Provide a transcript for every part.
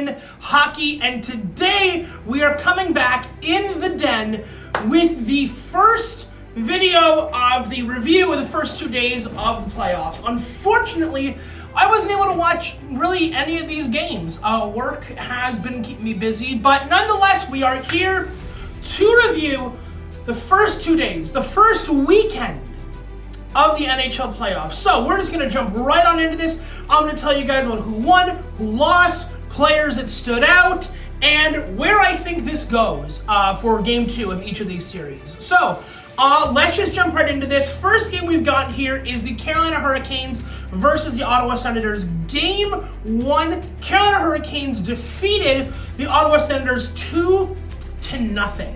Den Hockey, and today we are coming back in the Den with the first video of the review of the first 2 days of the playoffs. Unfortunately, I wasn't able to watch really any of these games. Work has been keeping me busy, but nonetheless, we are here to review the first 2 days, the first weekend of the NHL playoffs. So we're just gonna jump right on into this. I'm gonna tell you guys about who won, who lost, players that stood out, and where I think this goes for game 2 of each of these series. So let's just jump right into this. First game we've got here is the Carolina Hurricanes versus the Ottawa Senators. Game 1, Carolina Hurricanes defeated the Ottawa Senators 2-0.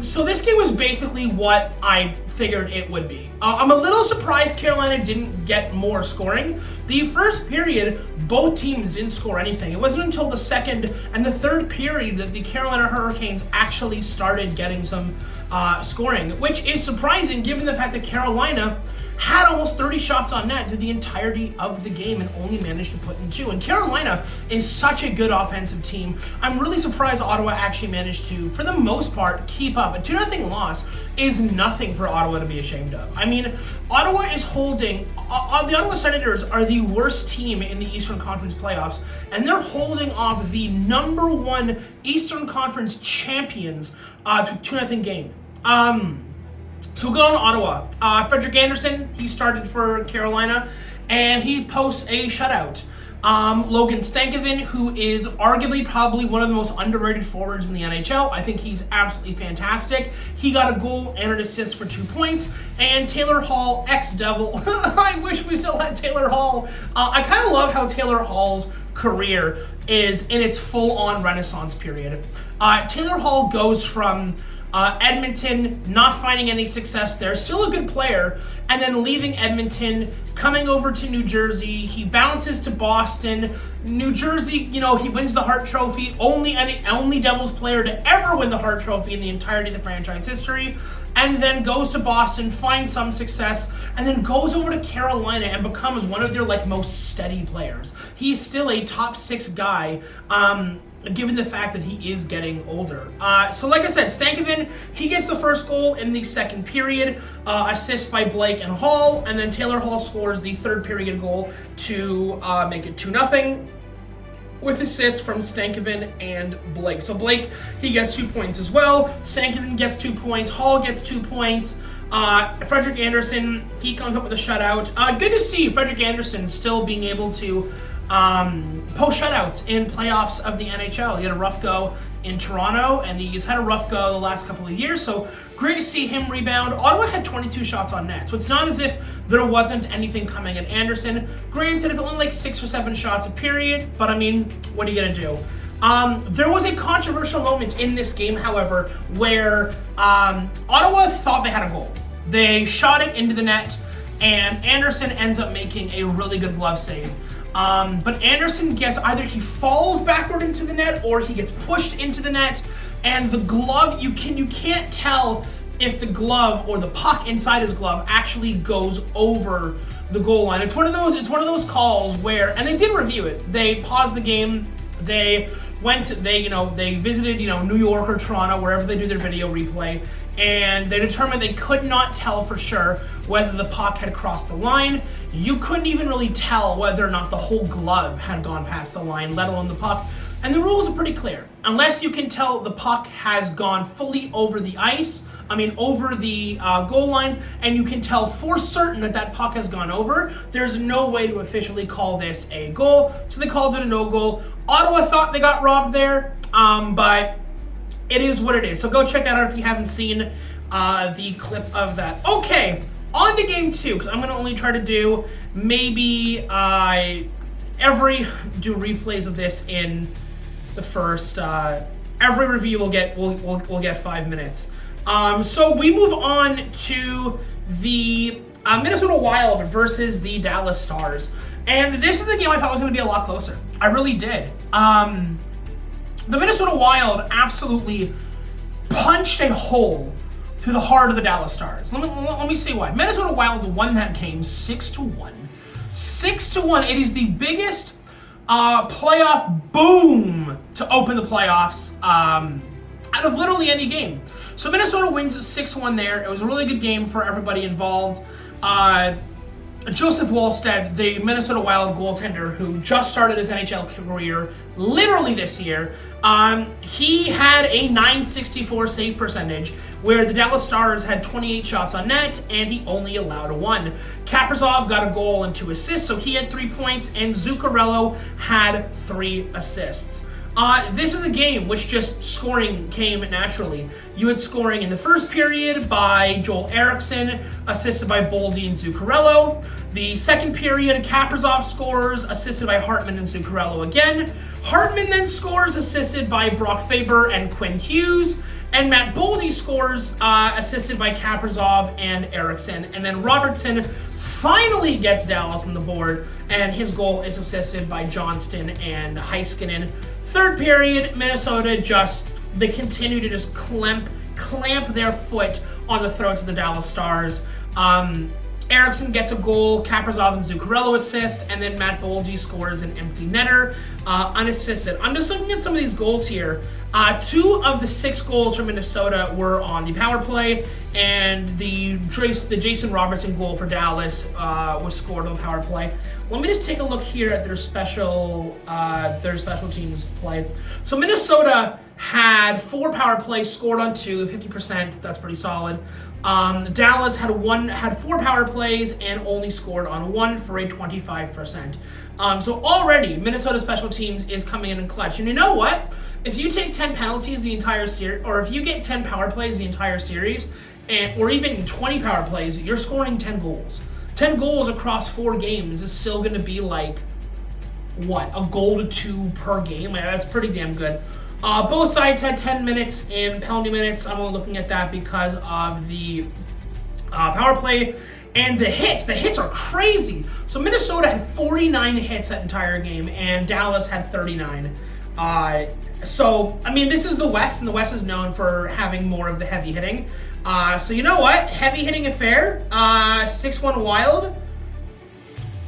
So this game was basically what I figured it would be. I'm a little surprised Carolina didn't get more scoring. The first period, both teams didn't score anything. It wasn't until the second and the third period that the Carolina Hurricanes actually started getting some scoring, which is surprising given the fact that Carolina had almost 30 shots on net through the entirety of the game and only managed to put in 2. And Carolina is such a good offensive team. I'm really surprised Ottawa actually managed to, for the most part, keep up. A 2-0 loss is nothing for Ottawa to be ashamed of. I mean, Ottawa is holding, the Ottawa Senators are the worst team in the Eastern Conference playoffs, and they're holding off the #1 Eastern Conference champions to 2-0 game. So we'll go on Ottawa. Frederik Andersen, he started for Carolina, and he posts a shutout. Logan Stankoven, who is arguably probably one of the most underrated forwards in the NHL. I think he's absolutely fantastic. He got a goal and an assist for 2 points. And Taylor Hall, ex-Devil. I wish we still had Taylor Hall. I kind of love how Taylor Hall's career is in its full-on renaissance period. Taylor Hall goes from Edmonton, not finding any success there, still a good player, and then leaving Edmonton, coming over to New Jersey. He bounces to Boston. New Jersey, you know, he wins the Hart Trophy, only Devils player to ever win the Hart Trophy in the entirety of the franchise history, and then goes to Boston, finds some success, and then goes over to Carolina and becomes one of their most steady players. He's still a top 6 guy, given the fact that he is getting older. So like I said, Stankoven, he gets the first goal in the second period, assists by Blake and Hall, and then Taylor Hall scores the third period goal to make it 2-0 with assists from Stankoven and Blake. So Blake, he gets 2 points as well. Stankoven gets 2 points. Hall gets 2 points. Frederik Andersen, he comes up with a shutout. Good to see Frederik Andersen still being able to post shutouts in playoffs of the NHL. He had a rough go in Toronto, and he's had a rough go the last couple of years, so great to see him rebound. Ottawa had 22 shots on net, so it's not as if there wasn't anything coming at Andersen. Granted, it's only 6 or 7 shots a period, but I mean, what are you gonna do? There was a controversial moment in this game, however, where Ottawa thought they had a goal. They shot it into the net, and Andersen ends up making a really good glove save. But Andersen gets, either he falls backward into the net or he gets pushed into the net, and the glove, you can't tell if the glove or the puck inside his glove actually goes over the goal line. It's one of those calls where, and they did review it. They paused the game. They visited, New York or Toronto, wherever they do their video replay, and they determined they could not tell for sure whether the puck had crossed the line. You couldn't even really tell whether or not the whole glove had gone past the line, let alone the puck. And the rules are pretty clear. Unless you can tell the puck has gone fully over the ice, over the goal line, and you can tell for certain that puck has gone over, there's no way to officially call this a goal. So they called it a no goal. Ottawa thought they got robbed there, but it is what it is. So go check that out if you haven't seen the clip of that. Okay, on to game 2, because I'm going to only try to do maybe do replays of this in the first. Every review will get 5 minutes. So we move on to the Minnesota Wild versus the Dallas Stars. And this is a game I thought was going to be a lot closer. I really did. The Minnesota Wild absolutely punched a hole through the heart of the Dallas Stars. Let me say why. Minnesota Wild won that game 6-1. 6-1. It is the biggest playoff boom to open the playoffs out of literally any game. So Minnesota wins 6-1 there. It was a really good game for everybody involved. Joseph Wallstedt, the Minnesota Wild goaltender who just started his NHL career literally this year, he had a .964 save percentage where the Dallas Stars had 28 shots on net and he only allowed 1. Kaprizov got a goal and 2 assists, so he had 3 points, and Zuccarello had 3 assists. This is a game which just scoring came naturally. You had scoring in the first period by Joel Eriksson, assisted by Boldy and Zuccarello. The second period, Kaprizov scores, assisted by Hartman and Zuccarello again. Hartman then scores, assisted by Brock Faber and Quinn Hughes. And Matt Boldy scores, assisted by Kaprizov and Eriksson. And then Robertson finally gets Dallas on the board, and his goal is assisted by Johnston and Heiskanen. Third period, Minnesota they continue to just clamp their foot on the throats of the Dallas Stars. Eriksson gets a goal, Kaprizov and Zuccarello assist, and then Matt Boldy scores an empty netter, unassisted. I'm just looking at some of these goals here. 2 of the 6 goals from Minnesota were on the power play, and the Jason Robertson goal for Dallas was scored on the power play. Let me just take a look here at their special teams play. So Minnesota had 4 power plays, scored on 2, 50%. That's pretty solid. Dallas had 4 power plays and only scored on 1 for a 25%. So already Minnesota special teams is coming in clutch. And you know what? If you take 10 penalties the entire series, or if you get 10 power plays the entire series, or even 20 power plays, you're scoring 10 goals. 10 goals across 4 games is still going to be like, what, a goal to 2 per game? That's pretty damn good. Both sides had 10 minutes in penalty minutes. I'm only looking at that because of the power play and the hits. The hits are crazy. So Minnesota had 49 hits that entire game, and Dallas had 39. So, I mean, this is the West, and the West is known for having more of the heavy hitting. So you know what? Heavy hitting affair. 6-1 Wild.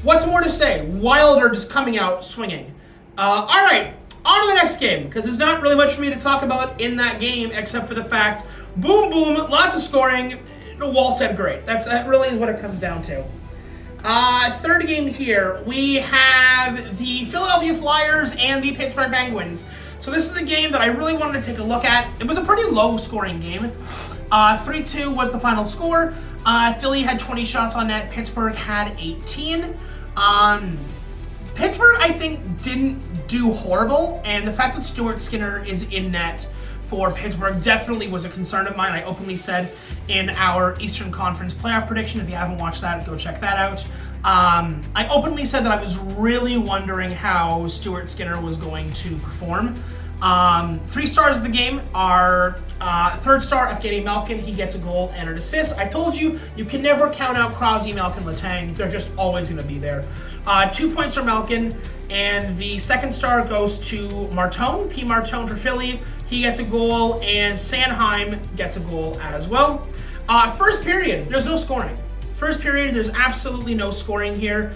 What's more to say? Wild are just coming out swinging. All right. On to the next game, because there's not really much for me to talk about in that game except for the fact, boom, boom, lots of scoring. Wallstedt great. That really is what it comes down to. Third game here, we have the Philadelphia Flyers and the Pittsburgh Penguins. So this is a game that I really wanted to take a look at. It was a pretty low-scoring game. 3-2 was the final score. Philly had 20 shots on net. Pittsburgh had 18. Pittsburgh, I think, didn't do horrible, and the fact that Stuart Skinner is in net for Pittsburgh definitely was a concern of mine. I openly said in our Eastern Conference playoff prediction, if you haven't watched that, go check that out. I openly said that I was really wondering how Stuart Skinner was going to perform. 3 stars of the game are third star, Evgeny Malkin. He gets a goal and an assist. I told you, you can never count out Crosby, Malkin, Letang. They're just always going to be there. 2 points for Malkin, and the second star goes to Martone, P. Martone for Philly. He gets a goal, and Sanheim gets a goal as well. First period, there's no scoring. First period, there's absolutely no scoring here.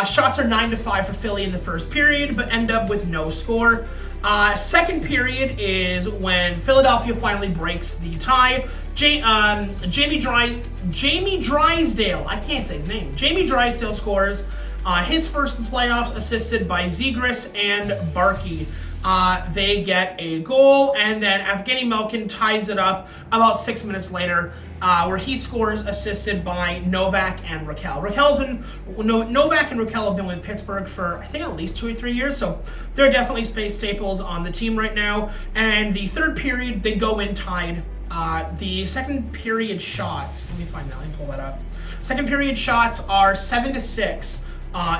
Shots are 9-5 for Philly in the first period, but end up with no score. Second period is when Philadelphia finally breaks the tie. Jamie Drysdale, I can't say his name. Jamie Drysdale scores his first in the playoffs, assisted by Zegras and Barkey. They get a goal, and then Evgeny Malkin ties it up about 6 minutes later, where he scores, assisted by Novak and Raquel. Novak and Raquel have been with Pittsburgh for, I think, at least 2 or 3 years, so they're definitely space staples on the team right now. And the third period, they go in tied. The second period shots, let me find that, let me pull that up. Second period shots are 7-6.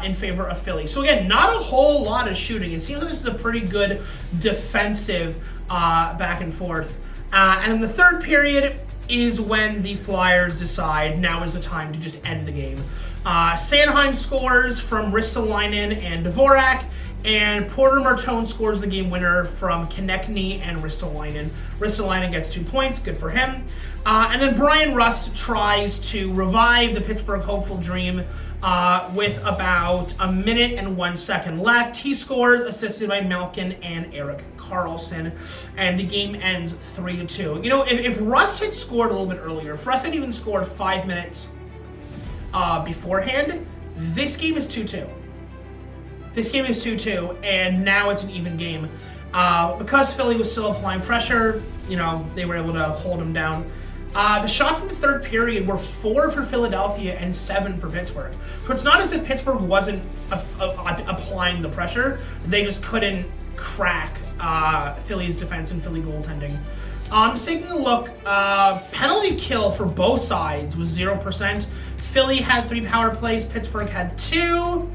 In favor of Philly. So again, not a whole lot of shooting. It seems like this is a pretty good defensive back and forth. And in the third period is when the Flyers decide now is the time to just end the game. Sanheim scores from Ristolainen and Dvorak, And Porter Martone scores the game winner from Konechny and Ristolainen. Ristolainen gets 2 points, good for him. And then Brian Rust tries to revive the Pittsburgh hopeful dream with about a minute and 1 second left. He scores, assisted by Malkin and Erik Karlsson, and the game ends 3-2. You know, if Russ had scored a little bit earlier, if Russ had even scored 5 minutes beforehand, this game is 2-2. This game is 2-2, and now it's an even game. Because Philly was still applying pressure, you know, they were able to hold him down. The shots in the third period were 4 for Philadelphia and 7 for Pittsburgh. So it's not as if Pittsburgh wasn't applying the pressure. They just couldn't crack Philly's defense and Philly goaltending. Just taking a look, penalty kill for both sides was 0%. Philly had 3 power plays, Pittsburgh had 2.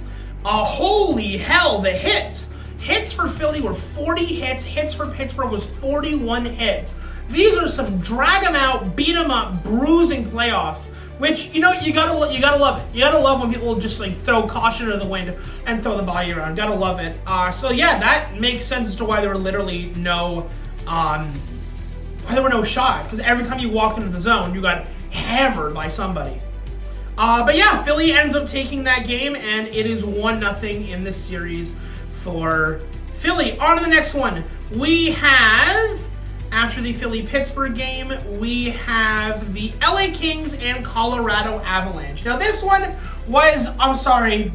Holy hell, the hits! Hits for Philly were 40 hits. Hits for Pittsburgh was 41 hits. These are some drag 'em out, beat 'em up, bruising playoffs. Which, you know, you gotta love it. You gotta love when people just like throw caution to the wind and throw the body around. Gotta love it. So yeah, that makes sense as to why there were literally no shots. Because every time you walked into the zone, you got hammered by somebody. But yeah, Philly ends up taking that game, and it is 1-0 in this series for Philly. On to the next one. We have, after the Philly-Pittsburgh game, we have the LA Kings and Colorado Avalanche. Now this one was, I'm sorry,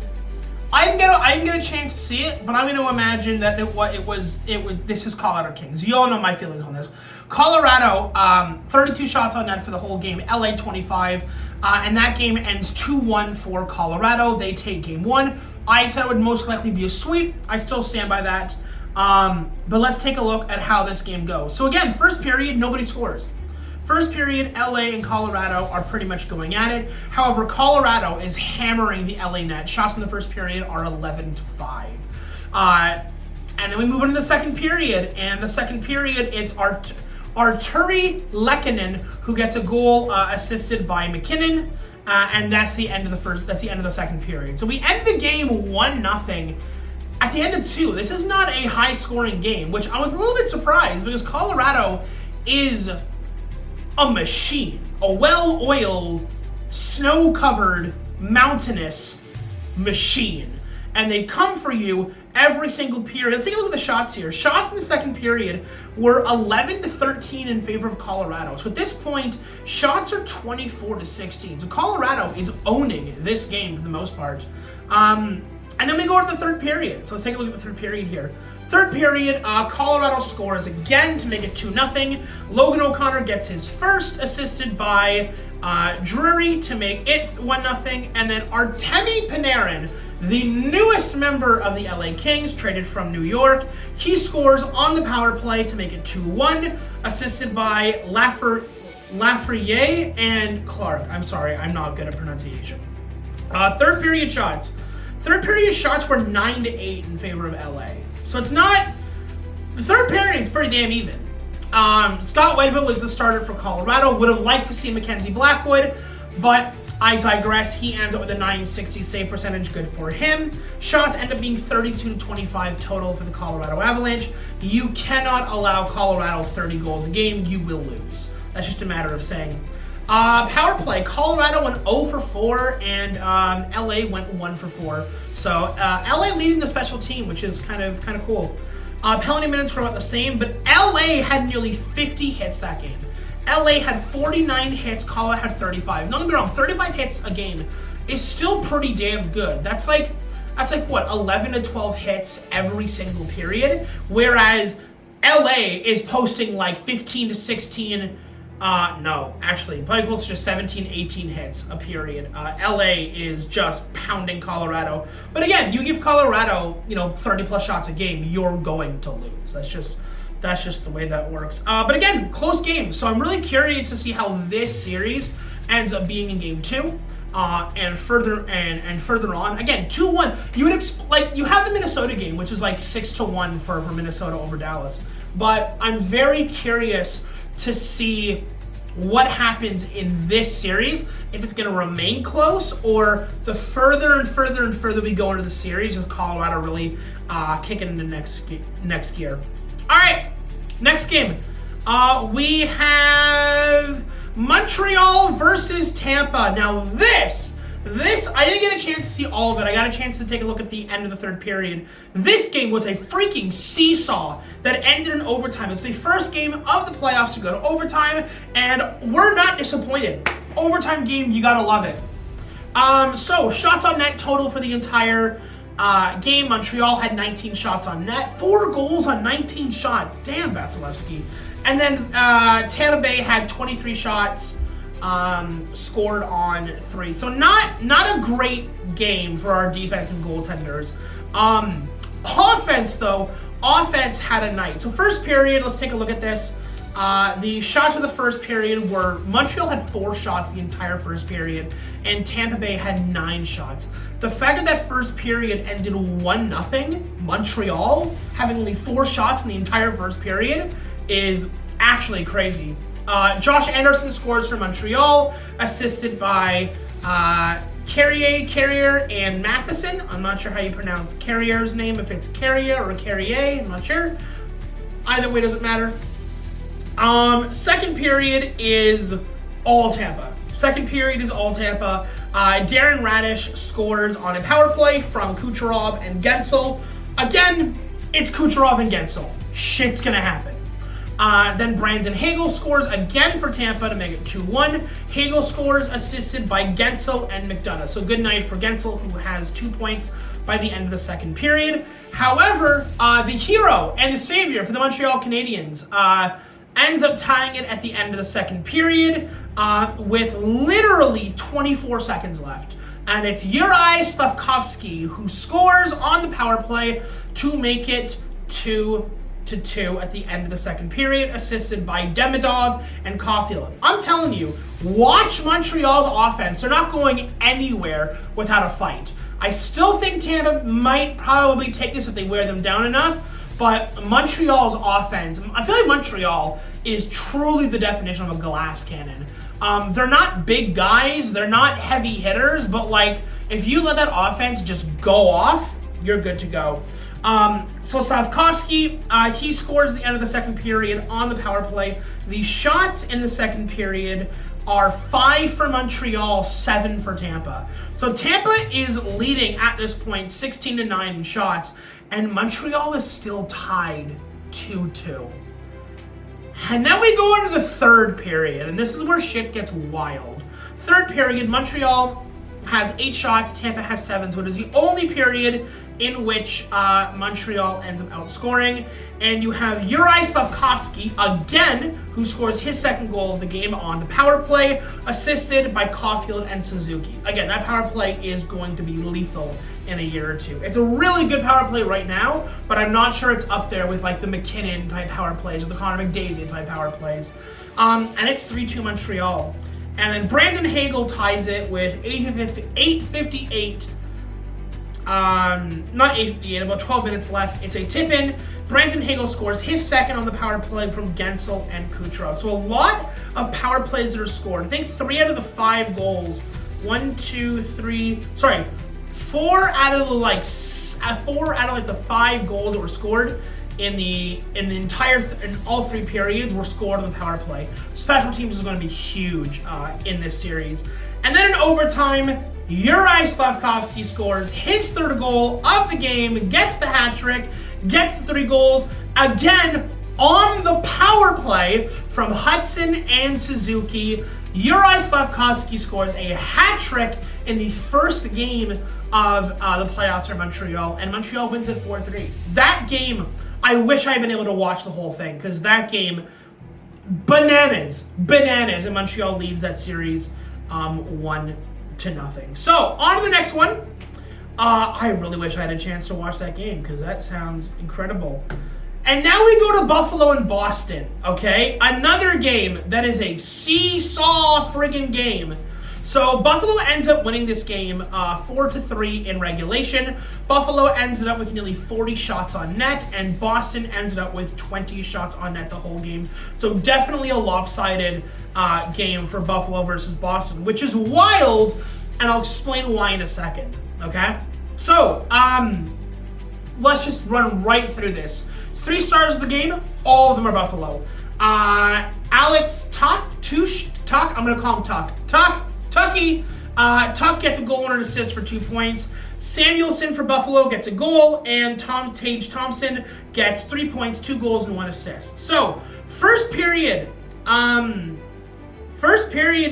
I didn't get a chance to see it, but I'm going to imagine that this is Colorado Kings. You all know my feelings on this. Colorado, 32 shots on net for the whole game, LA 25, and that game ends 2-1 for Colorado. They take game 1. I said it would most likely be a sweep. I still stand by that. But let's take a look at how this game goes. So again, first period, nobody scores. First period, LA and Colorado are pretty much going at it. However, Colorado is hammering the LA net. Shots in the first period are 11-5. And then we move into the second period. And the second period, it's Artturi Lehkonen who gets a goal assisted by McKinnon. And that's the end of the second period. So we end the game 1-0. At the end of 2, this is not a high-scoring game, which I was a little bit surprised because Colorado is a machine, a well-oiled, snow-covered, mountainous machine. And they come for you every single period. Let's take a look at the shots here. Shots in the second period were 11-13 in favor of Colorado. So at this point, shots are 24-16. So Colorado is owning this game for the most part. And then we go to the third period. So let's take a look at the third period here. Third period, Colorado scores again to make it 2-0. Logan O'Connor gets his first, assisted by Drury to make it 1-0. And then Artemi Panarin, the newest member of the LA Kings, traded from New York, he scores on the power play to make it 2-1, assisted by Lafreniere and Clark. I'm sorry, I'm not good at pronunciation. Third period shots. Third period shots were 9-8 in favor of LA. So it's not, the third period's pretty damn even. Scott Whitefield was the starter for Colorado. Would have liked to see Mackenzie Blackwood, but I digress. He ends up with a .960 save percentage, good for him. Shots end up being 32-25 total for the Colorado Avalanche. You cannot allow Colorado 30 goals a game. You will lose. That's just a matter of saying. Power play, Colorado went 0-4 and LA went 1-4. So LA leading the special team, which is kind of cool. Penalty minutes were about the same, but LA had nearly 50 hits that game. LA had 49 hits, Colorado had 35. Don't get me wrong, 35 hits a game is still pretty damn good. That's like what, 11 to 12 hits every single period, whereas LA is posting like 15 to 16. No, actually, probably close to 17, 18 hits a period. LA is just pounding Colorado. But again, you give Colorado, 30 plus shots a game, you're going to lose. That's just the way that works. But again, close game. So I'm really curious to see how this series ends up being in game 2. And further on. Again, 2-1. You would you have the Minnesota game, which is like 6-1 for Minnesota over Dallas. But I'm very curious to see what happens in this series, if it's going to remain close, or the further and further and further we go into the series, is Colorado really kicking into next gear. All right, next game. We have Montreal versus Tampa. Now this, I didn't get a chance to see all of it. I got a chance to take a look at the end of the third period. This game was a freaking seesaw that ended in overtime. It's the first game of the playoffs to go to overtime, and we're not disappointed. Overtime game, you gotta love it. So shots on net total for the entire game. Montreal had 19 shots on net, 4 goals on 19 shots. Damn, Vasilevsky. And then Tampa Bay had 23 shots, scored on 3. So not a great game for our defense and goaltenders. Offense though, offense had a night. So first period, let's take a look at this. The shots of the first period were Montreal had 4 shots the entire first period, and Tampa Bay had 9 shots. The fact that first period ended 1-0, Montreal having only 4 shots in the entire first period, is actually crazy. Josh Anderson scores for Montreal, assisted by Carrier, and Matheson. I'm not sure how you pronounce Carrier's name, if it's Carrier or Carrier, I'm not sure. Either way doesn't matter. Second period is all Tampa. Darren Radish scores on a power play from Kucherov and Gensel. Again, it's Kucherov and Gensel. Shit's gonna happen. Then Brandon Hagel scores again for Tampa to make it 2-1. Hagel scores assisted by Gensel and McDonough. So good night for Gensel, who has 2 points by the end of the second period. However, the hero and the savior for the Montreal Canadiens ends up tying it at the end of the second period with literally 24 seconds left. And it's Juraj Slafkovsky who scores on the power play to make it 2-2 at the end of the second period, assisted by Demidov and Caulfield. I'm telling you, watch Montreal's offense. They're not going anywhere without a fight. I still think Tampa might probably take this if they wear them down enough, but Montreal's offense, I feel like Montreal is truly the definition of a glass cannon. They're not big guys, they're not heavy hitters, but like, if you let that offense just go off, you're good to go. So Slafkovsky, he scores at the end of the second period on the power play. The shots in the second period are 5 for Montreal, 7 for Tampa. So Tampa is leading at this point 16-9 in shots, and Montreal is still tied 2-2. And then we go into the third period, and this is where shit gets wild. Third period, Montreal has 8 shots, Tampa has 7, so it is the only period in which Montreal ends up outscoring. And you have Juraj Slafkovsky again, who scores his second goal of the game on the power play, assisted by Caulfield and Suzuki. Again, that power play is going to be lethal in a year or two. It's a really good power play right now, but I'm not sure it's up there with like the McKinnon type power plays or the Connor McDavid type power plays. And it's 3-2 Montreal. And then Brandon Hagel ties it with 8:58. Not 8:58, about 12 minutes left. It's a tip-in. Brandon Hagel scores his second on the power play from Gensel and Kucherov. So a lot of power plays that are scored. I think 3 out of the 5 goals, 4 out of the 5 goals that were scored in all 3 periods were scored on the power play. Special teams is going to be huge in this series. And then in overtime, Juraj Slafkovsky scores his 3rd goal of the game, gets the hat trick, gets the 3 goals, again on the power play from Hudson and Suzuki. Juraj Slafkovsky scores a hat trick in the first game of the playoffs for Montreal, and Montreal wins it 4-3. That game, I wish I had been able to watch the whole thing, because that game, bananas, and Montreal leads that series 1-0. So, on to the next one. I really wish I had a chance to watch that game, because that sounds incredible. And now we go to Buffalo and Boston, okay? Another game that is a seesaw friggin' game. So Buffalo ends up winning this game 4-3 in regulation. Buffalo ended up with nearly 40 shots on net, and Boston ended up with 20 shots on net the whole game. So definitely a lopsided game for Buffalo versus Boston, which is wild, and I'll explain why in a second, okay? So, let's just run right through this. 3 stars of the game, all of them are Buffalo. Alex Tuck, I'm going to call him Tucky. Tuck gets a goal and an assist for 2 points. Samuelson for Buffalo gets a goal, and Tage Thompson gets 3 points, 2 goals, and 1 assist. So, first period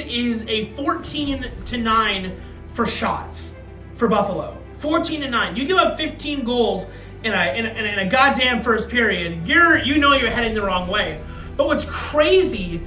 is a 14-9 for shots for Buffalo. 14-9. You give up 15 goals in a goddamn first period, you know you're heading the wrong way. But what's crazy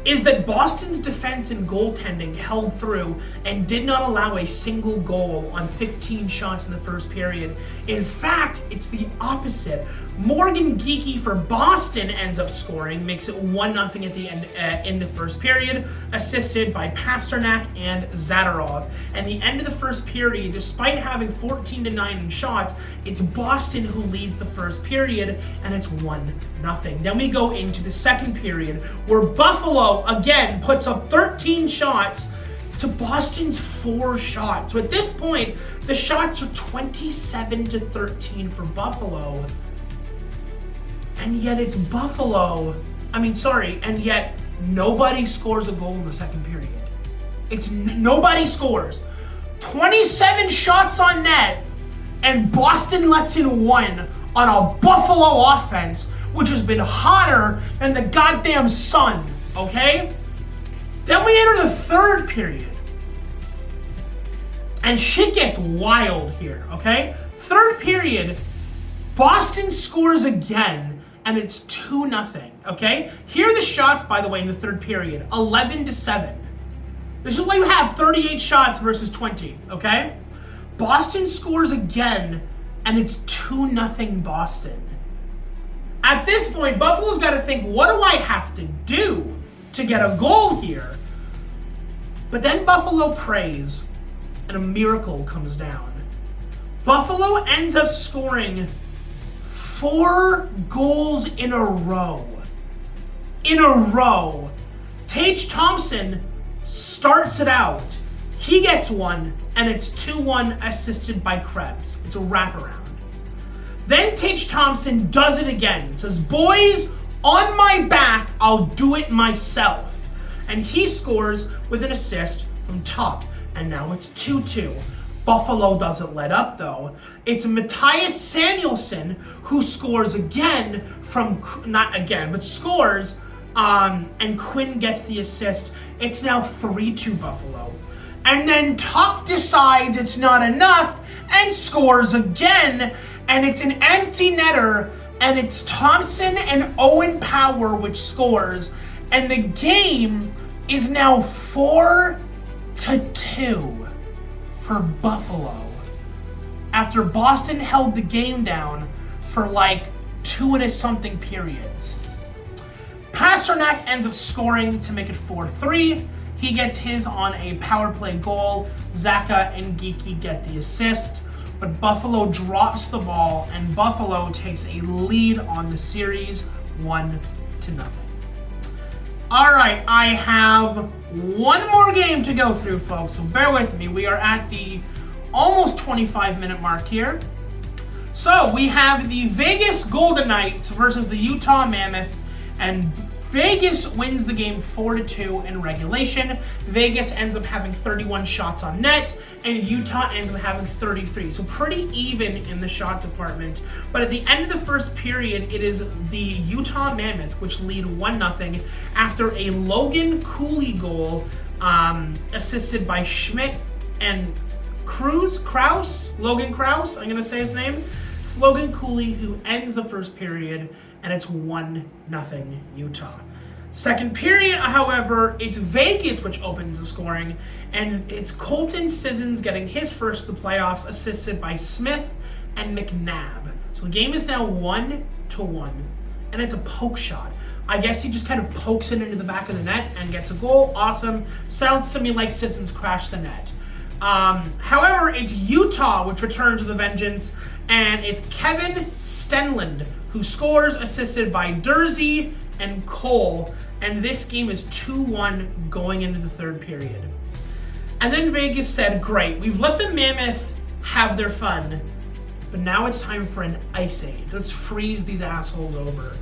is that Boston's defense and goaltending held through and did not allow a single goal on 15 shots in the first period. In fact, it's the opposite. Morgan Geekie for Boston ends up scoring, makes it 1-0 at the end in the first period, assisted by Pasternak and Zadorov. And the end of the first period, despite having 14-9 in shots, it's Boston who leads the first period, and it's 1-0. Then we go into the second period, where Buffalo again puts up 13 shots to Boston's 4 shots. So at this point, the shots are 27-13 for Buffalo. And yet it's and yet nobody scores a goal in the second period. Nobody scores. 27 shots on net, and Boston lets in 1 on a Buffalo offense, which has been hotter than the goddamn sun, okay? Then we enter the third period. And shit gets wild here, okay? Third period, Boston scores again, and it's 2-0, okay? Here are the shots, by the way, in the third period. 11-7. This is why you have 38 shots versus 20, okay? Boston scores again, and it's 2-0 Boston. At this point, Buffalo's got to think, what do I have to do to get a goal here? But then Buffalo prays, and a miracle comes down. Buffalo ends up scoring 4 goals in a row. Tage Thompson starts it out. He gets 1, and it's 2-1 assisted by Krebs. It's a wraparound. Then Tage Thompson does it again. Says, boys, on my back, I'll do it myself. And he scores with an assist from Tuck. And now it's 2-2. Buffalo doesn't let up, though. It's Matthias Samuelson who scores again scores, and Quinn gets the assist. It's now 3-2 Buffalo. And then Tuck decides it's not enough and scores again, and it's an empty netter, and it's Thompson and Owen Power which scores, and the game is now 4-2 for Buffalo, after Boston held the game down for like 2 and something periods. Pasternak ends up scoring to make it 4-3. He gets his on a power play goal. Zaka and Geekie get the assist, but Buffalo drops the ball, and Buffalo takes a lead on the series 1-0. All right, I have one more game to go through, folks, so bear with me. We are at the almost 25-minute mark here. So we have the Vegas Golden Knights versus the Utah Mammoth, and Vegas wins the game 4-2 in regulation. Vegas ends up having 31 shots on net, and Utah ends up having 33. So pretty even in the shot department. But at the end of the first period, it is the Utah Mammoth which lead 1-0 after a Logan Cooley goal, assisted by Schmidt and Logan Krause, I'm gonna say his name. It's Logan Cooley who ends the first period, and it's 1-0 Utah. Second period, however, it's Vegas which opens the scoring, and it's Colton Sissons getting his first of the playoffs, assisted by Smith and McNabb. So the game is now 1-1, and it's a poke shot. I guess he just kind of pokes it into the back of the net and gets a goal. Awesome. Sounds to me like Sissons crashed the net. However, it's Utah which returns with a vengeance, and it's Kevin Stenlund who scores, assisted by Dursey and Cole, and this game is 2-1 going into the third period. And then Vegas said, great, we've let the Mammoth have their fun, but now it's time for an ice age. Let's freeze these assholes over.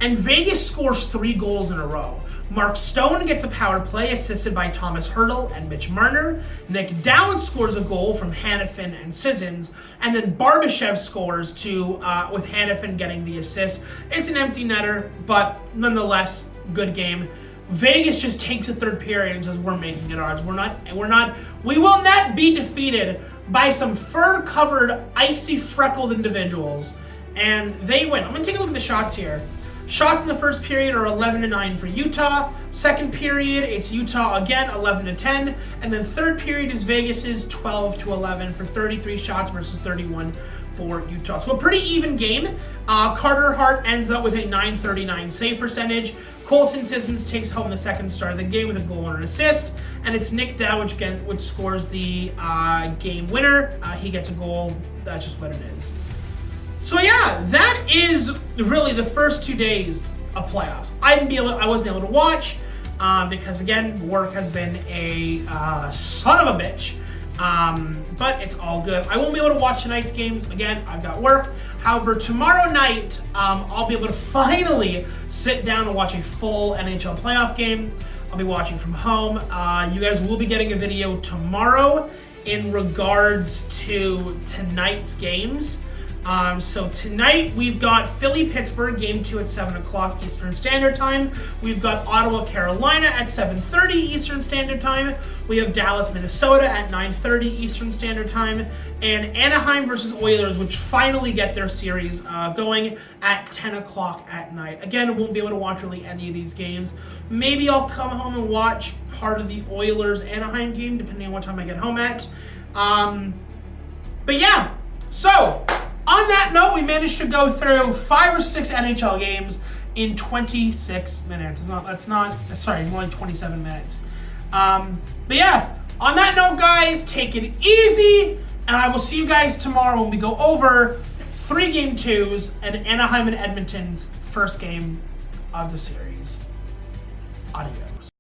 And Vegas scores 3 goals in a row. Mark Stone gets a power play assisted by Thomas Hertl and Mitch Marner. Nick Dowd scores a goal from Hanifin and Sissons. And then Barbashev scores with Hanifin getting the assist. It's an empty netter, but nonetheless, good game. Vegas just takes the third period and says, we're making it ours. We will not be defeated by some fur-covered, icy, freckled individuals. And they win. I'm gonna take a look at the shots here. Shots in the first period are 11-9 for Utah. Second period, it's Utah again, 11-10. And then third period is Vegas's 12-11 for 33 shots versus 31 for Utah. So a pretty even game. Carter Hart ends up with a .939 save percentage. Colton Sissons takes home the second star of the game with a goal and an assist. And it's Nick Dowd which scores the game winner. He gets a goal. That's just what it is. So yeah, that is really the first 2 days of playoffs. I wasn't able to watch because again, work has been a son of a bitch. But it's all good. I won't be able to watch tonight's games. Again, I've got work. However, tomorrow night, I'll be able to finally sit down and watch a full NHL playoff game. I'll be watching from home. You guys will be getting a video tomorrow in regards to tonight's games. So tonight we've got Philly-Pittsburgh, game 2 at 7 o'clock Eastern Standard Time. We've got Ottawa-Carolina at 7:30 Eastern Standard Time. We have Dallas-Minnesota at 9:30 Eastern Standard Time. And Anaheim versus Oilers, which finally get their series going at 10 o'clock at night. Again, I won't be able to watch really any of these games. Maybe I'll come home and watch part of the Oilers-Anaheim game, depending on what time I get home at. But yeah, so on that note, we managed to go through 5 or 6 NHL games in 26 minutes. More like 27 minutes. But yeah, on that note, guys, take it easy, and I will see you guys tomorrow when we go over 3 Game 2s and Anaheim and Edmonton's first game of the series. Adios.